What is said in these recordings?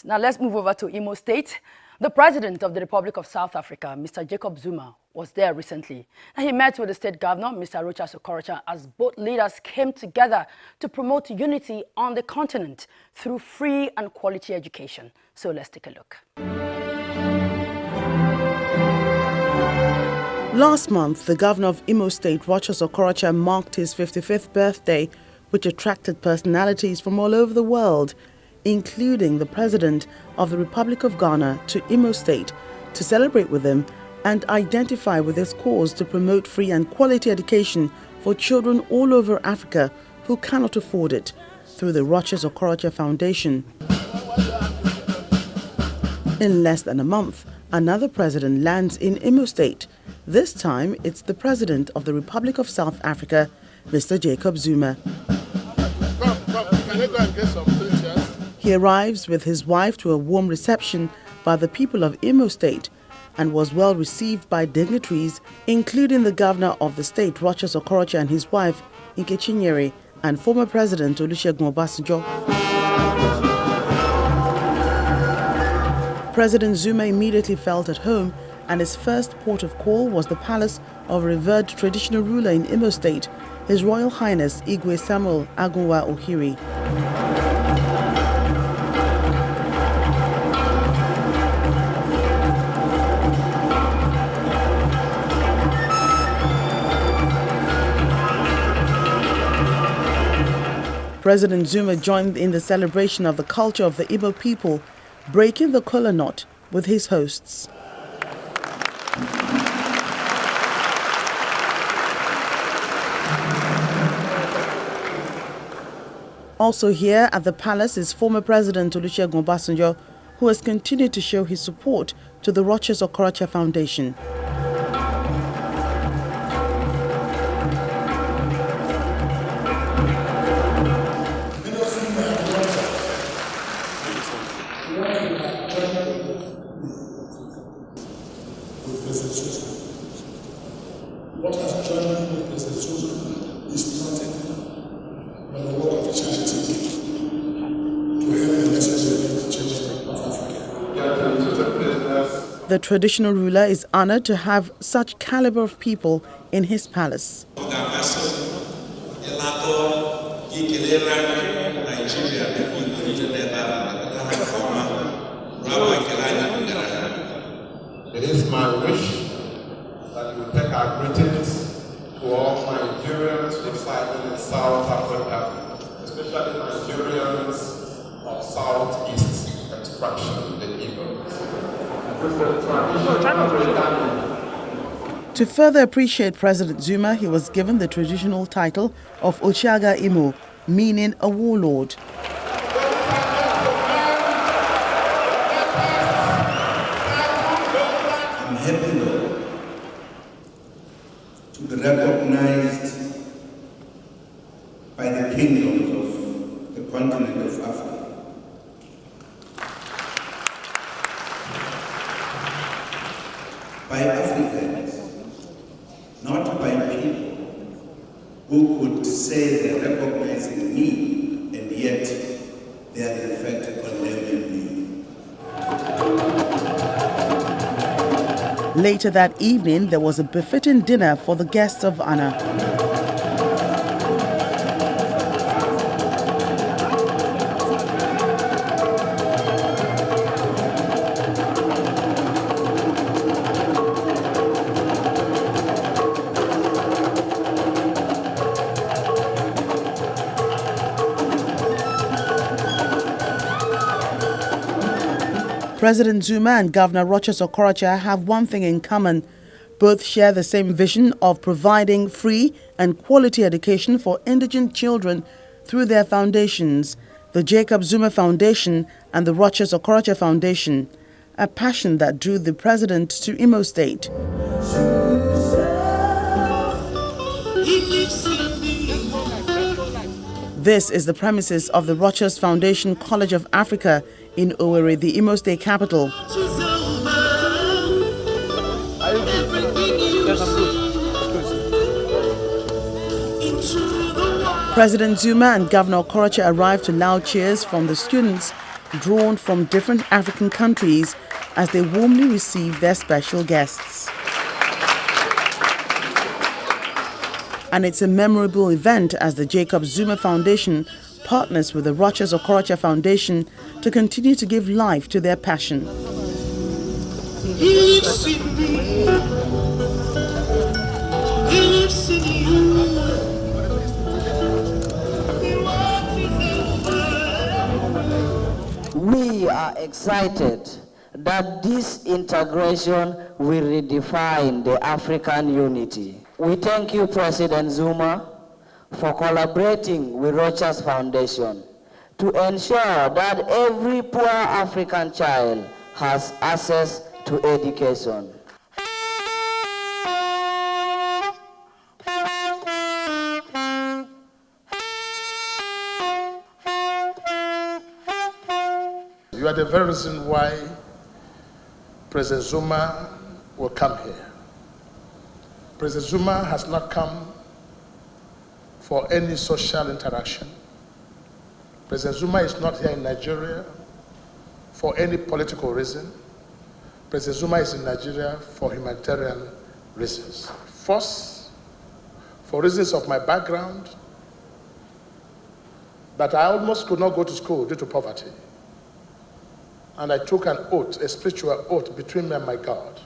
Now let's move over to Imo State. The President of the Republic of South Africa, Mr. Jacob Zuma, was there recently. Now, he met with the state governor, Mr. Okorocha, as both leaders came together to promote unity on the continent through free and quality education. So let's take a look. Last month, the governor of Imo State, Okorocha, marked his 55th birthday, which attracted personalities from all over the world, including the President of the Republic of Ghana, to Imo State to celebrate with him and identify with his cause to promote free and quality education for children all over Africa who cannot afford it through the Okorocha Foundation. In less than a month, another president lands in Imo State. This time, it's the President of the Republic of South Africa, Mr. Jacob Zuma. He arrives with his wife to a warm reception by the people of Imo State and was well received by dignitaries, including the governor of the state, Okorocha, and his wife, Nkechinyere, and former President Olusegun Obasanjo. President Zuma immediately felt at home, and his first port of call was the palace of revered traditional ruler in Imo State, His Royal Highness Igwe Samuel Agunwa Ohiri. President Zuma joined in the celebration of the culture of the Igbo people, breaking the kola knot with his hosts. Also here at the palace is former President Olusegun Obasanjo, who has continued to show his support to the Okorocha Foundation. What has joined me with President Zuma is nothing but the work of charity to help the necessary children of Africa. The traditional ruler is honored to have such caliber of people in his palace. It is my wish that you take our greetings to all Nigerians residing in South Africa, especially Nigerians of Southeast extraction, the Igbos. To further appreciate President Zuma, he was given the traditional title of Ochiaga Imo, meaning a warlord. I'm happy to be recognized by the kingdoms of the continent of Africa. By Africans, not by people who could say they're recognizing me and yet they are in fact condemning me. Later that evening, there was a befitting dinner for the guests of honor. President Zuma and Governor Okorocha have one thing in common. Both share the same vision of providing free and quality education for indigent children through their foundations, the Jacob Zuma Foundation and the Okorocha Foundation, a passion that drew the president to Imo State. This is the premises of the Rochas Foundation College of Africa in Owerri, the Imo State capital. President Zuma and Governor Okorocha arrived to loud cheers from the students drawn from different African countries as they warmly receive their special guests. And it's a memorable event as the Jacob Zuma Foundation partners with the Rochas Okorocha Foundation to continue to give life to their passion. We are excited that this integration will redefine the African unity. We thank you, President Zuma, for collaborating with Rochas Foundation to ensure that every poor African child has access to education. You are the very reason why President Zuma will come here. President Zuma has not come for any social interaction. President Zuma is not here in Nigeria for any political reason. President Zuma is in Nigeria for humanitarian reasons. First, for reasons of my background, that I almost could not go to school due to poverty. And I took an oath, a spiritual oath between me and my God.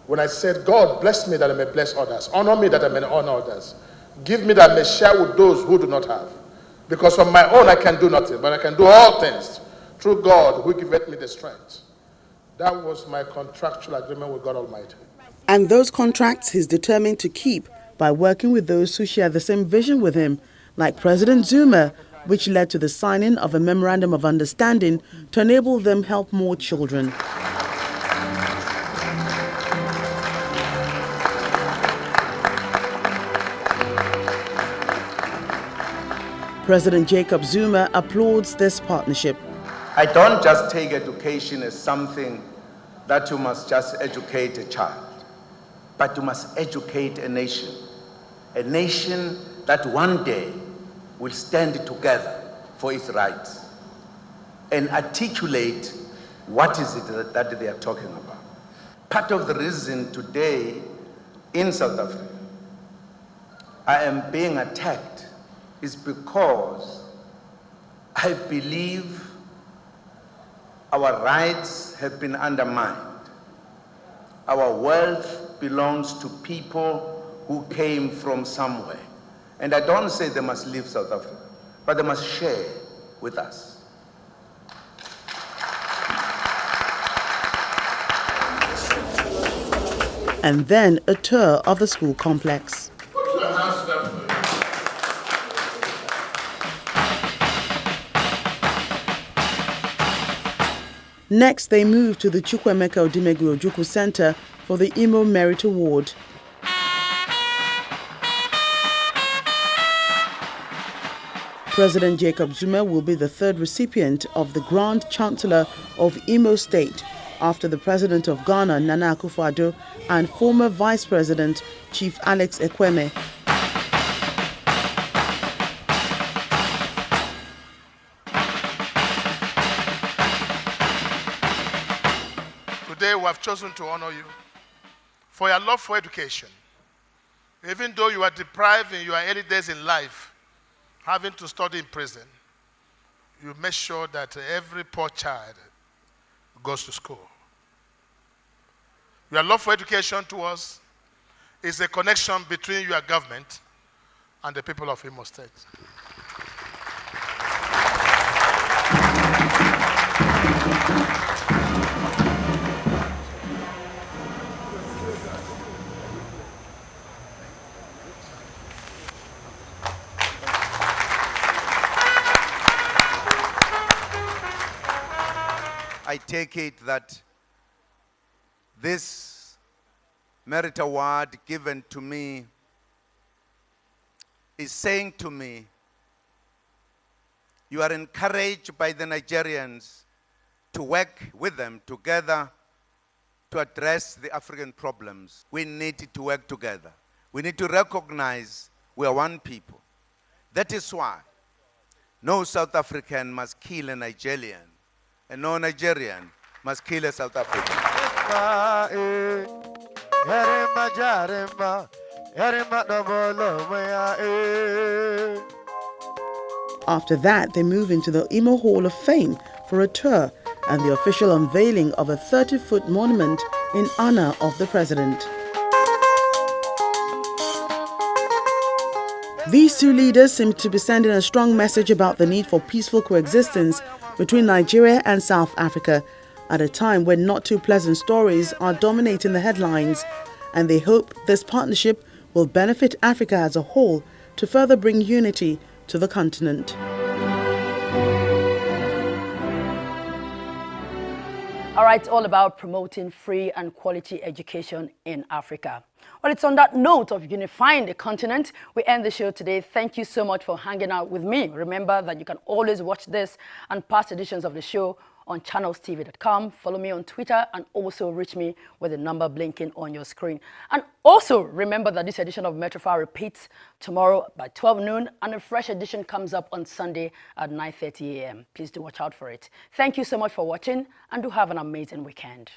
When I said, God, bless me that I may bless others. Honor me that I may honor others. Give me that I may share with those who do not have. Because on my own I can do nothing, but I can do all things through God who giveth me the strength. That was my contractual agreement with God Almighty. And those contracts he's determined to keep by working with those who share the same vision with him, like President Zuma, which led to the signing of a memorandum of understanding to enable them help more children. President Jacob Zuma applauds this partnership. I don't just take education as something that you must just educate a child, but you must educate a nation that one day will stand together for its rights and articulate what is it that they are talking about. Part of the reason today in South Africa I am being attacked is because I believe our rights have been undermined. Our wealth belongs to people who came from somewhere. And I don't say they must leave South Africa, but they must share with us. And then a tour of the school complex. Next, they moved to the Chukwuemeka Odimegwu Ojukwu Center for the Imo Merit Award. President Jacob Zuma will be the third recipient of the Grand Chancellor of Imo State after the President of Ghana, Nana Akufo-Addo, and former Vice President Chief Alex Ekweme. Today we have chosen to honor you for your love for education. Even though you are deprived in your early days in life, having to study in prison, you make sure that every poor child goes to school. Your love for education to us is a connection between your government and the people of Imo State. I take it that this merit award given to me is saying to me, you are encouraged by the Nigerians to work with them together to address the African problems. We need to work together. We need to recognize we are one people. That is why no South African must kill a Nigerian and no Nigerian must kill a South African. After that, they move into the Imo Hall of Fame for a tour and the official unveiling of a 30-foot monument in honor of the president. These two leaders seem to be sending a strong message about the need for peaceful coexistence between Nigeria and South Africa at a time when not too pleasant stories are dominating the headlines, and they hope this partnership will benefit Africa as a whole to further bring unity to the continent. All right, it's all about promoting free and quality education in Africa. Well, it's on that note of unifying the continent we end the show today. Thank you so much for hanging out with me. Remember that you can always watch this and past editions of the show on channelstv.com. Follow me on Twitter and also reach me with the number blinking on your screen. And also remember that this edition of Metrofile repeats tomorrow by 12 noon and a fresh edition comes up on Sunday at 9:30 a.m. Please do watch out for it. Thank you so much for watching and do have an amazing weekend.